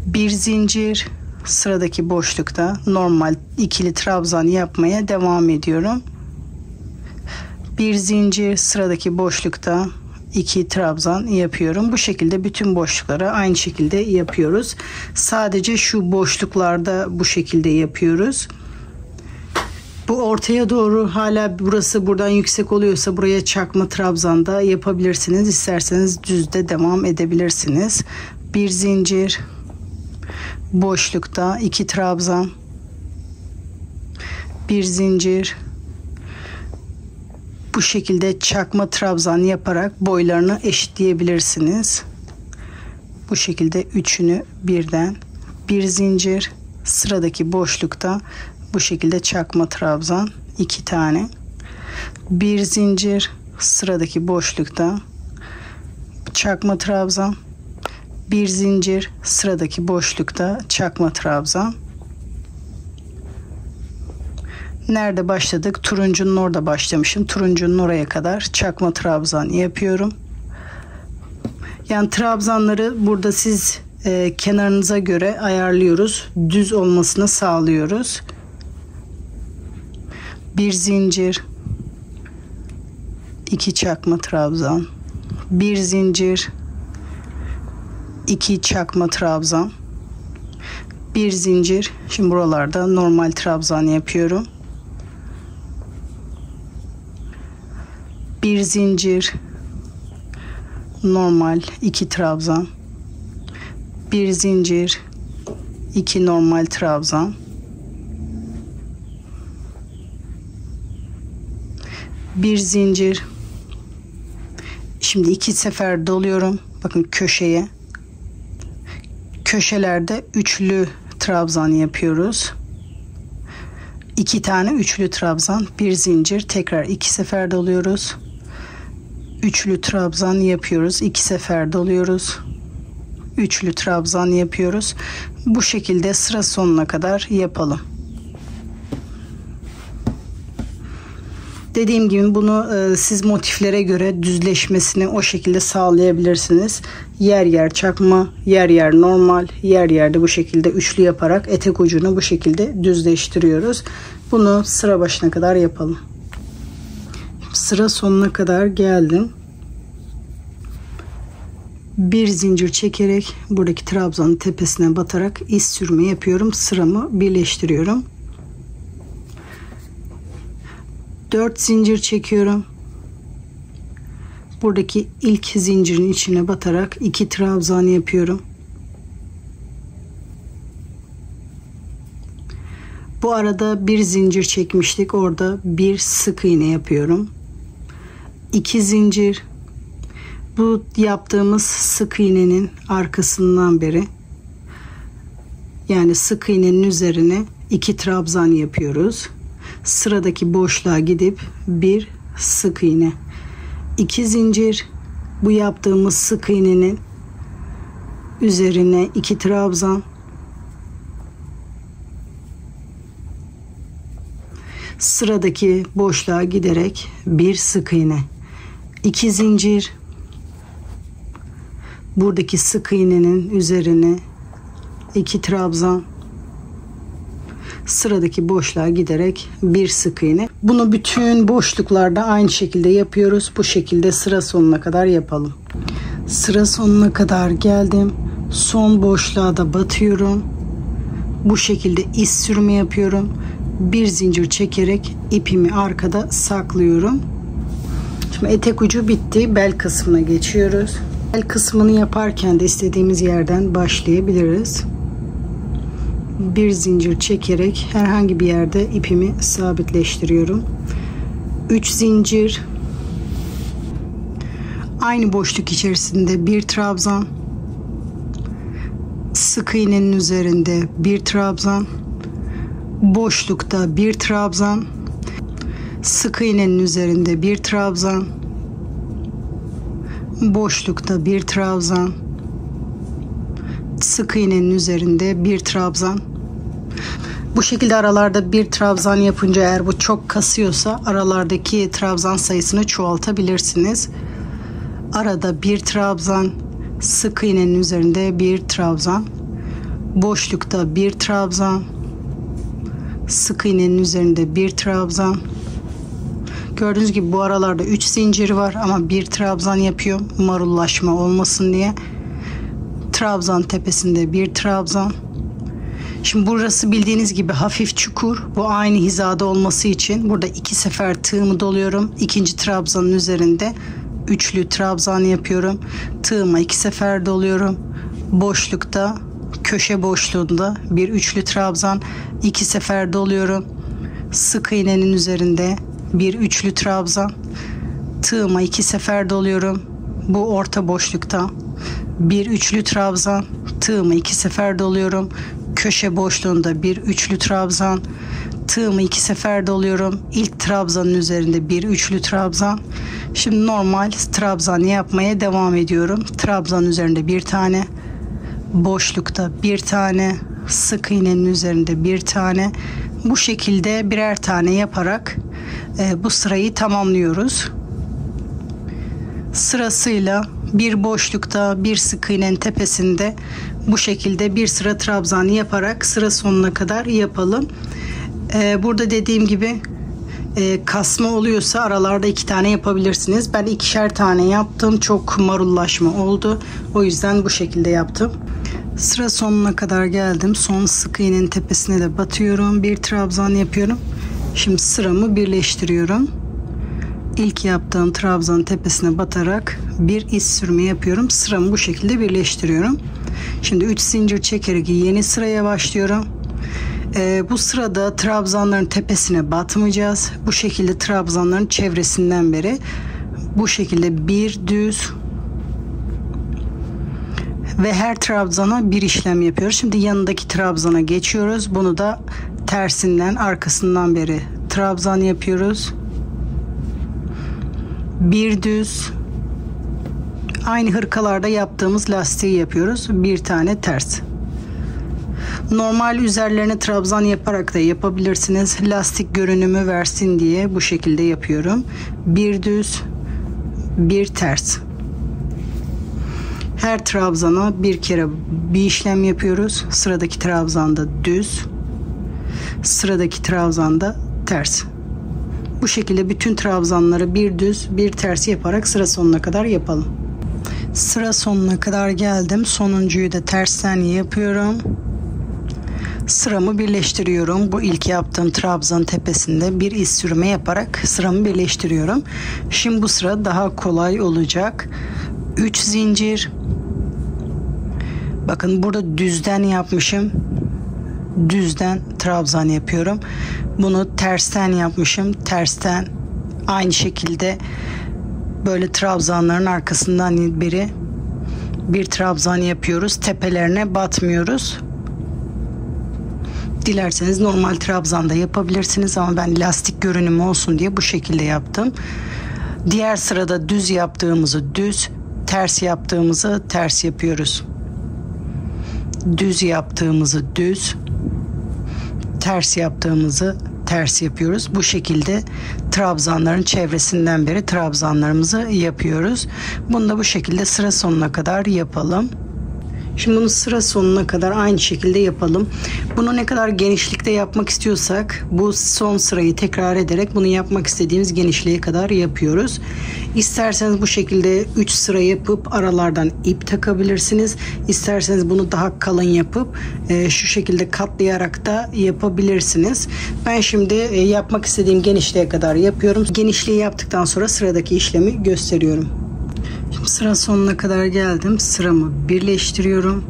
Bir zincir, sıradaki boşlukta normal ikili trabzan yapmaya devam ediyorum. Bir zincir, sıradaki boşlukta 2 trabzan yapıyorum. Bu şekilde bütün boşluklara aynı şekilde yapıyoruz. Sadece şu boşluklarda bu şekilde yapıyoruz. Bu ortaya doğru hala burası buradan yüksek oluyorsa buraya çakma trabzan da yapabilirsiniz. İsterseniz düzde devam edebilirsiniz. Bir zincir, boşlukta 2 trabzan, bir zincir. Bu şekilde çakma trabzan yaparak boylarını eşitleyebilirsiniz. Bu şekilde üçünü birden, bir zincir, sıradaki boşlukta bu şekilde çakma trabzan 2 tane, bir zincir, sıradaki boşlukta çakma trabzan, bir zincir, sıradaki boşlukta çakma trabzan. Nerede başladık? Turuncunun orada başlamışım. Turuncunun oraya kadar çakma trabzan yapıyorum. Yani trabzanları burada siz kenarınıza göre ayarlıyoruz. Düz olmasını sağlıyoruz. Bir zincir, 2 çakma trabzan, bir zincir, 2 çakma trabzan, bir zincir. Şimdi buralarda normal trabzan yapıyorum. Bir zincir, normal 2 trabzan, bir zincir, 2 normal trabzan, bir zincir. Şimdi 2 sefer doluyorum. Bakın köşeye köşelerde üçlü trabzan yapıyoruz. 2 tane üçlü trabzan, bir zincir, tekrar 2 sefer doluyoruz. Üçlü trabzan yapıyoruz, 2 sefer doluyoruz. Üçlü trabzan yapıyoruz. Bu şekilde sıra sonuna kadar yapalım. Dediğim gibi bunu siz motiflere göre düzleşmesini o şekilde sağlayabilirsiniz. Yer yer çakma, yer yer normal, yer yerde bu şekilde üçlü yaparak etek ucunu bu şekilde düzleştiriyoruz. Bunu sıra başına kadar yapalım. Sıra sonuna kadar geldim. Bir zincir çekerek buradaki trabzanın tepesine batarak iz sürme yapıyorum. Sıramı birleştiriyorum. 4 zincir çekiyorum. Buradaki ilk zincirin içine batarak 2 trabzan yapıyorum. Bu arada bir zincir çekmiştik. Orada bir sık iğne yapıyorum. 2 zincir. Bu yaptığımız sık iğnenin arkasından beri, yani sık iğnenin üzerine 2 trabzan yapıyoruz. Sıradaki boşluğa gidip bir sık iğne, 2 zincir, bu yaptığımız sık iğnenin üzerine 2 trabzan, sıradaki boşluğa giderek bir sık iğne, 2 zincir, buradaki sık iğnenin üzerine 2 trabzan, sıradaki boşluğa giderek bir sık iğne. Bunu bütün boşluklarda aynı şekilde yapıyoruz. Bu şekilde sıra sonuna kadar yapalım. Sıra sonuna kadar geldim. Son boşluğa da batıyorum. Bu şekilde iz sürme yapıyorum. Bir zincir çekerek ipimi arkada saklıyorum. Şimdi etek ucu bitti. Bel kısmına geçiyoruz. Bel kısmını yaparken de istediğimiz yerden başlayabiliriz. Bir zincir çekerek herhangi bir yerde ipimi sabitleştiriyorum. 3 zincir, aynı boşluk içerisinde bir trabzan, sık iğnenin üzerinde bir trabzan, boşlukta bir trabzan, sık iğnenin üzerinde bir trabzan, boşlukta bir trabzan, sık iğnenin üzerinde bir trabzan. Bu şekilde aralarda bir trabzan yapınca, eğer bu çok kasıyorsa, aralardaki trabzan sayısını çoğaltabilirsiniz. Arada bir trabzan, sık iğnenin üzerinde bir trabzan, boşlukta bir trabzan, sık iğnenin üzerinde bir trabzan. Gördüğünüz gibi bu aralarda 3 zincir var ama bir trabzan yapıyorum, marullaşma olmasın diye. Trabzan tepesinde bir trabzan. Şimdi burası bildiğiniz gibi hafif çukur. Bu aynı hizada olması için burada 2 sefer tığımı doluyorum. İkinci trabzanın üzerinde üçlü trabzan yapıyorum. Tığıma 2 sefer doluyorum. Boşlukta, köşe boşluğunda bir üçlü trabzan, 2 sefer doluyorum. Sık iğnenin üzerinde bir üçlü trabzan. Tığıma 2 sefer doluyorum. Bu orta boşlukta bir üçlü trabzan, tığımı 2 sefer doluyorum. Köşe boşluğunda bir üçlü trabzan, tığımı 2 sefer doluyorum. İlk trabzanın üzerinde bir üçlü trabzan. Şimdi normal trabzan yapmaya devam ediyorum. Trabzanın üzerinde bir tane, boşlukta bir tane, sık iğnenin üzerinde bir tane. Bu şekilde birer tane yaparak bu sırayı tamamlıyoruz. Sırasıyla bir boşlukta, bir sık iğnenin tepesinde bu şekilde bir sıra trabzan yaparak sıra sonuna kadar yapalım. Burada dediğim gibi kasma oluyorsa aralarda 2 tane yapabilirsiniz. Ben 2'şer tane yaptım. Çok marullaşma oldu. O yüzden bu şekilde yaptım. Sıra sonuna kadar geldim. Son sık iğnenin tepesine de batıyorum. Bir trabzan yapıyorum. Şimdi sıramı birleştiriyorum. İlk yaptığım trabzanın tepesine batarak bir iz sürme yapıyorum. Sıramı bu şekilde birleştiriyorum. Şimdi 3 zincir çekerek yeni sıraya başlıyorum. Bu sırada trabzanların tepesine batmayacağız. Bu şekilde trabzanların çevresinden beri bu şekilde bir düz Ve her trabzana bir işlem yapıyoruz. Şimdi yanındaki trabzana geçiyoruz. Bunu da tersinden, arkasından beri trabzan yapıyoruz. Bir düz. Aynı hırkalarda yaptığımız lastiği yapıyoruz. Bir tane ters. Normal üzerlerine trabzan yaparak da yapabilirsiniz. Lastik görünümü versin diye bu şekilde yapıyorum. Bir düz, bir ters. Her trabzana bir kere bir işlem yapıyoruz. Sıradaki trabzanda düz, sıradaki trabzanda ters. Bu şekilde bütün trabzanları bir düz, bir ters yaparak sıra sonuna kadar yapalım. Sıra sonuna kadar geldim. Sonuncuyu da tersten yapıyorum. Sıramı birleştiriyorum. Bu ilk yaptığım trabzan tepesinde bir iz sürme yaparak sıramı birleştiriyorum. Şimdi bu sıra daha kolay olacak. 3 zincir. Bakın burada düzden yapmışım. Düzden trabzan yapıyorum. Bunu tersten yapmışım. Tersten aynı şekilde böyle trabzanların arkasından beri bir trabzan yapıyoruz. Tepelerine batmıyoruz. Dilerseniz normal trabzan da yapabilirsiniz ama ben lastik görünümü olsun diye bu şekilde yaptım. Diğer sırada düz yaptığımızı düz, ters yaptığımızı ters yapıyoruz. Düz yaptığımızı düz, ters yaptığımızı ters yapıyoruz. Bu şekilde trabzanların çevresinden beri trabzanlarımızı yapıyoruz. Bunu da bu şekilde sıra sonuna kadar yapalım. Şimdi bunu sıra sonuna kadar aynı şekilde yapalım. Bunu ne kadar genişlikte yapmak istiyorsak bu son sırayı tekrar ederek bunu yapmak istediğimiz genişliğe kadar yapıyoruz. İsterseniz bu şekilde 3 sıra yapıp aralardan ip takabilirsiniz. İsterseniz bunu daha kalın yapıp şu şekilde katlayarak da yapabilirsiniz. Ben şimdi yapmak istediğim genişliğe kadar yapıyorum. Genişliği yaptıktan sonra sıradaki işlemi gösteriyorum. Şimdi sıra sonuna kadar geldim. Sıramı birleştiriyorum.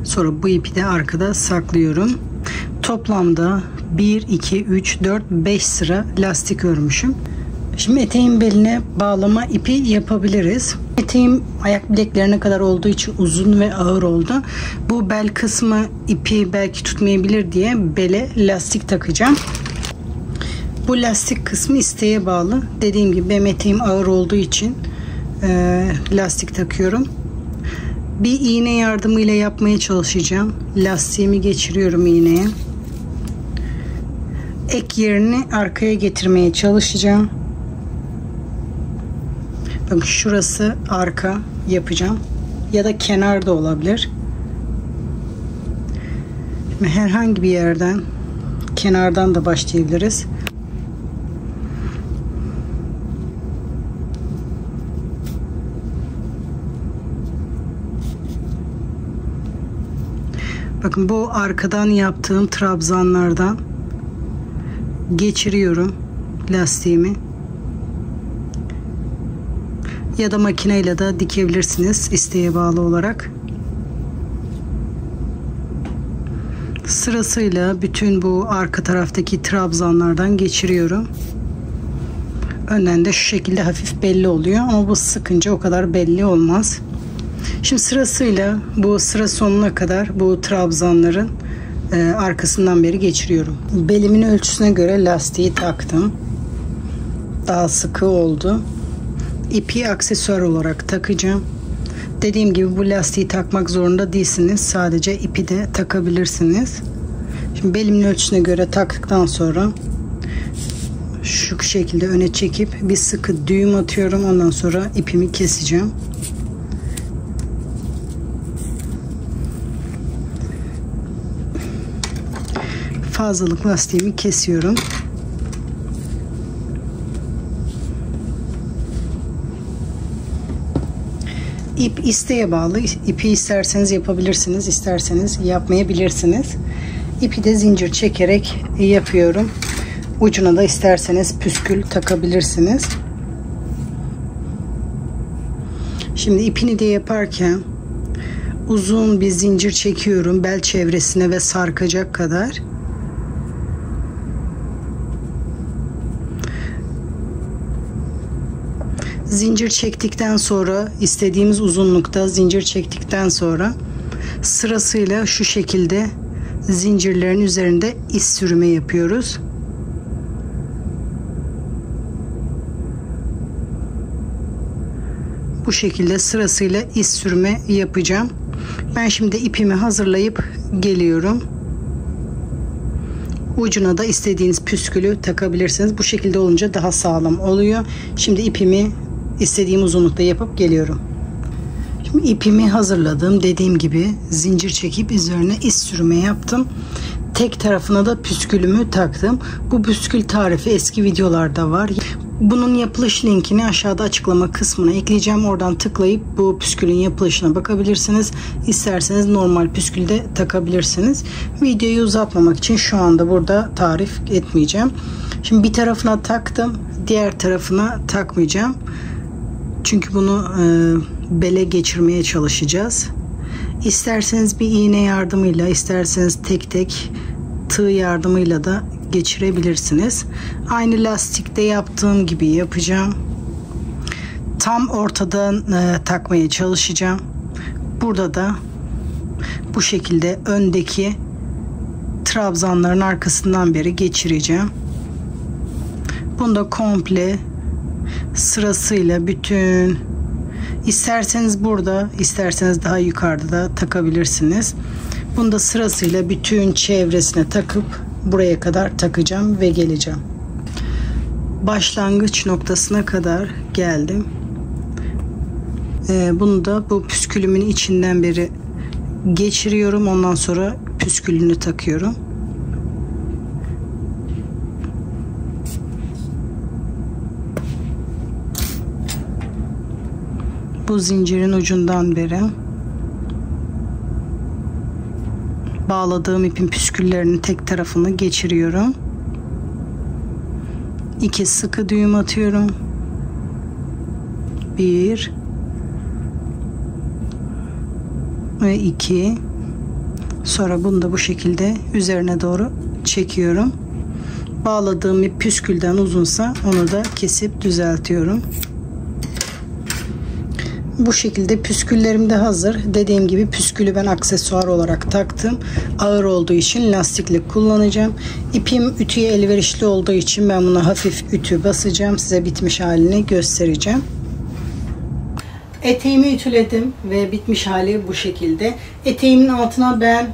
Sonra bu ipi de arkada saklıyorum. Toplamda 1, 2, 3, 4, 5 sıra lastik örmüşüm. Şimdi eteğin beline bağlama ipi yapabiliriz. Eteğim ayak bileklerine kadar olduğu için uzun ve ağır oldu. Bu bel kısmı ipi belki tutmayabilir diye bele lastik takacağım. Bu lastik kısmı isteğe bağlı. Dediğim gibi benim eteğim ağır olduğu için lastik takıyorum. Bir iğne yardımıyla yapmaya çalışacağım. Lastiğimi geçiriyorum iğneye. Ek yerini arkaya getirmeye çalışacağım. Bakın şurası arka yapacağım. Ya da kenar da olabilir. Herhangi bir yerden, kenardan da başlayabiliriz. Bakın bu arkadan yaptığım trabzanlardan geçiriyorum lastiğimi. Ya da makineyle de dikebilirsiniz isteğe bağlı olarak. Sırasıyla bütün bu arka taraftaki trabzanlardan geçiriyorum. Önden de şu şekilde hafif belli oluyor ama bu sıkınca o kadar belli olmaz. Şimdi sırasıyla bu sıra sonuna kadar bu trabzanların arkasından beri geçiriyorum. Belimin ölçüsüne göre lastiği taktım. Daha sıkı oldu. İpi aksesuar olarak takacağım. Dediğim gibi bu lastiği takmak zorunda değilsiniz. Sadece ipi de takabilirsiniz. Şimdi belimin ölçüsüne göre taktıktan sonra şu şekilde öne çekip bir sıkı düğüm atıyorum. Ondan sonra ipimi keseceğim. Fazlalık lastiğimi kesiyorum. İp isteğe bağlı. İpi isterseniz yapabilirsiniz, isterseniz yapmayabilirsiniz. İpi de zincir çekerek yapıyorum. Ucuna da isterseniz püskül takabilirsiniz. Şimdi ipini de yaparken uzun bir zincir çekiyorum bel çevresine ve sarkacak kadar. Zincir çektikten sonra istediğimiz uzunlukta zincir çektikten sonra Sırasıyla şu şekilde zincirlerin üzerinde iz sürümü yapıyoruz. Bu şekilde sırasıyla iz sürme yapacağım. Ben şimdi ipimi hazırlayıp geliyorum. Ucuna da istediğiniz püskülü takabilirsiniz. Bu şekilde olunca daha sağlam oluyor. Şimdi ipimi istediğim uzunlukta yapıp geliyorum. Şimdi ipimi hazırladım. Dediğim gibi zincir çekip üzerine iz sürme yaptım. Tek tarafına da püskülümü taktım. Bu püskül tarifi eski videolarda var. Bunun yapılış linkini aşağıda açıklama kısmına ekleyeceğim. Oradan tıklayıp bu püskülün yapılışına bakabilirsiniz. İsterseniz normal püskülde takabilirsiniz. Videoyu uzatmamak için şu anda burada tarif etmeyeceğim. Şimdi bir tarafına taktım. Diğer tarafına takmayacağım. Çünkü bunu bele geçirmeye çalışacağız. İsterseniz bir iğne yardımıyla, isterseniz tek tek tığ yardımıyla da geçirebilirsiniz. Aynı lastikte yaptığım gibi yapacağım. Tam ortadan takmaya çalışacağım. Burada da bu şekilde öndeki trabzanların arkasından beri geçireceğim. Bunu da komple sırasıyla bütün, isterseniz burada, isterseniz daha yukarıda da takabilirsiniz. Bunu da sırasıyla bütün çevresine takıp buraya kadar takacağım ve geleceğim. Başlangıç noktasına kadar geldim. Bunu da bu püskülümün içinden beri geçiriyorum. Ondan sonra püskülünü takıyorum. Bu zincirin ucundan beri bağladığım ipin püsküllerinin tek tarafını geçiriyorum. 2 sıkı düğüm atıyorum. 1 ve 2. Sonra bunu da bu şekilde üzerine doğru çekiyorum. Bağladığım ip püskülden uzunsa onu da kesip düzeltiyorum. Bu şekilde püsküllerim de hazır. Dediğim gibi püskülü ben aksesuar olarak taktım. Ağır olduğu için lastikli kullanacağım. İpim ütüye elverişli olduğu için ben buna hafif ütü basacağım. Size bitmiş halini göstereceğim. Eteğimi ütüledim ve bitmiş hali bu şekilde. Eteğimin altına ben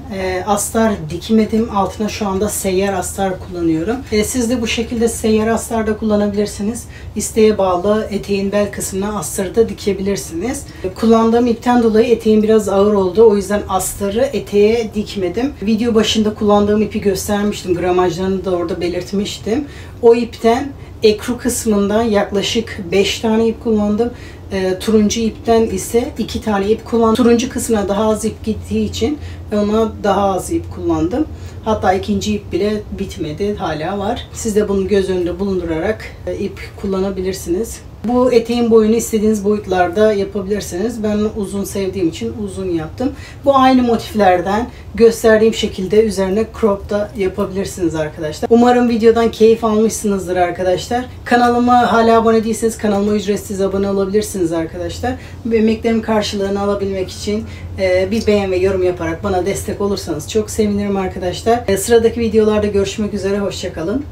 astar dikmedim. Altına şu anda seyyar astar kullanıyorum. Siz de bu şekilde seyyar astar da kullanabilirsiniz. İsteğe bağlı eteğin bel kısmına astarı da dikebilirsiniz. Kullandığım ipten dolayı eteğim biraz ağır oldu. O yüzden astarı eteğe dikmedim. Video başında kullandığım ipi göstermiştim. Gramajlarını da orada belirtmiştim. O ipten ekru kısmından yaklaşık 5 tane ip kullandım. Turuncu ipten ise 2 tane ip kullandım. Turuncu kısmına daha az ip gittiği için ona daha az ip kullandım. Hatta ikinci ip bile bitmedi. Hala var. Siz de bunu göz önünde bulundurarak ip kullanabilirsiniz. Bu eteğin boyunu istediğiniz boyutlarda yapabilirsiniz. Ben uzun sevdiğim için uzun yaptım. Bu aynı motiflerden gösterdiğim şekilde üzerine crop da yapabilirsiniz arkadaşlar. Umarım videodan keyif almışsınızdır arkadaşlar. Kanalıma hala abone değilseniz kanalıma ücretsiz abone olabilirsiniz arkadaşlar. Emeklerimin karşılığını alabilmek için bir beğen ve yorum yaparak bana destek olursanız çok sevinirim arkadaşlar. Sıradaki videolarda görüşmek üzere. Hoşça kalın.